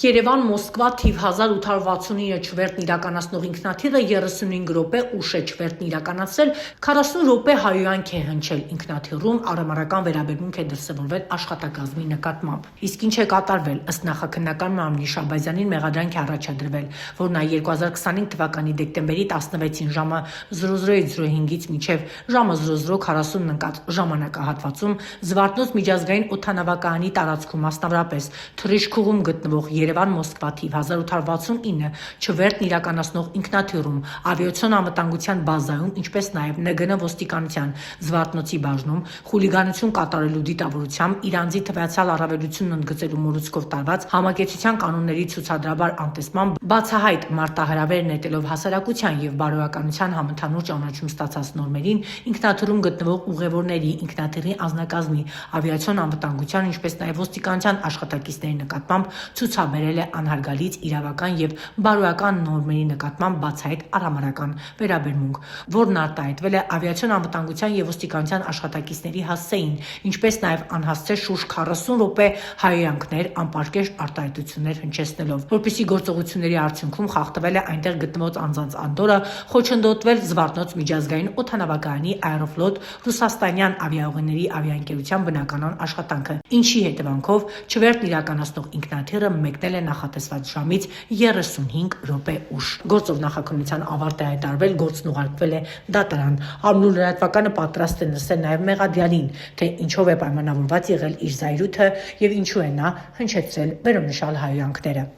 Երևան-Մոսկվա թիվ 1869 չվերթն իրականացնող ինքնաթիռը 35 րոպե ուշ է չվերթն իրականացրել, 40 րոպե հայհոյանք է հնչել ինքնաթիռում, արհամարհական վերաբերմունք է դրսևորվել աշխատակազմի նկատմամբ։ Իսկ ինչ է կատարվել, ըստ նախաքննական մարմնի Շահբազյանին մեղադրանք է առաջադրվել, որ նա 2025 թվականի դեկտեմբերի 16-ին ժամը 00:05-ից մինչև ժամը 00:40 ընկած ժամանակահատվածում Զվարթնոց միջազգային օդանավակայանի տարածքում, մասնավորապես Թռիչքուղում գտնվող Երևան-Մոսկվա թիվ 1869 չվերթն իրականացնող ինքնաթիռում, ավիացիոն անվտանգության բազայում, ինչպես նաև ՆԳՆ ոստիկանության Զվարթնոցի բաժնում խուլիգանություն կատարելու դիտավորությամբ իր անձի թվայացյալ առավելությունն ընդգծելու մորուսքով տարված համակեցության կանոնների ցուցադրաբար անտեսման բացահայտ մարտահրավեր նետելով հասարակության եւ բարոյականության համընդհանուր ճանաչում ստացած նորմերին, ինքնաթիռում գտնվող ուղևորների, ինքնաթիռի անձնակազմի, ավիացիոն անվտանգության, ինչպես նաև ոստիկանության աշխատակիցների նկատմամբ ցուցաբերել է անհարգալից իրավական եւ բարոյական նորմերի նկատմամբ բացահայտ արհամարհական վերաբերմունք, որն արտահայտվել է ավիացիոն անվտանգության եւ ոստիկանության աշխատակիցների հասցեին, ինչպես նաեւ անհասցե շուրջ 40 րոպե հայհոյանքներ, անպարկեշտ արտահայտություններ հնչեցնելով, որպեսզի գործողությունների արդյունքում խախտվել է այնտեղ գտնվող անձանց անդորրը, խոչընդոտվել Զվարթնոց միջազգային օդանավակայանի Aeroflot ռուսաստանյան ավիաուղիների ավիաընկերության բնականոն աշխատանքը, ինչի հետևանքով չվերթն իրականացնող ինքնաթիռը մեկնել է նախատեսված ժամից 35 րոպե ուշ։ Գործով նախաքննության ավարտ է հայտարարվել, գործն ուղարկվել է դատարան։ Արմնու լրատվականը պատրաստ է լսել նաև մեղադրյալին, թե ինչով է պայմանավորված եղել իր զայրույթը եւ ինչու է նա հնչեցրել վերոնշյալ հայհոյանքները։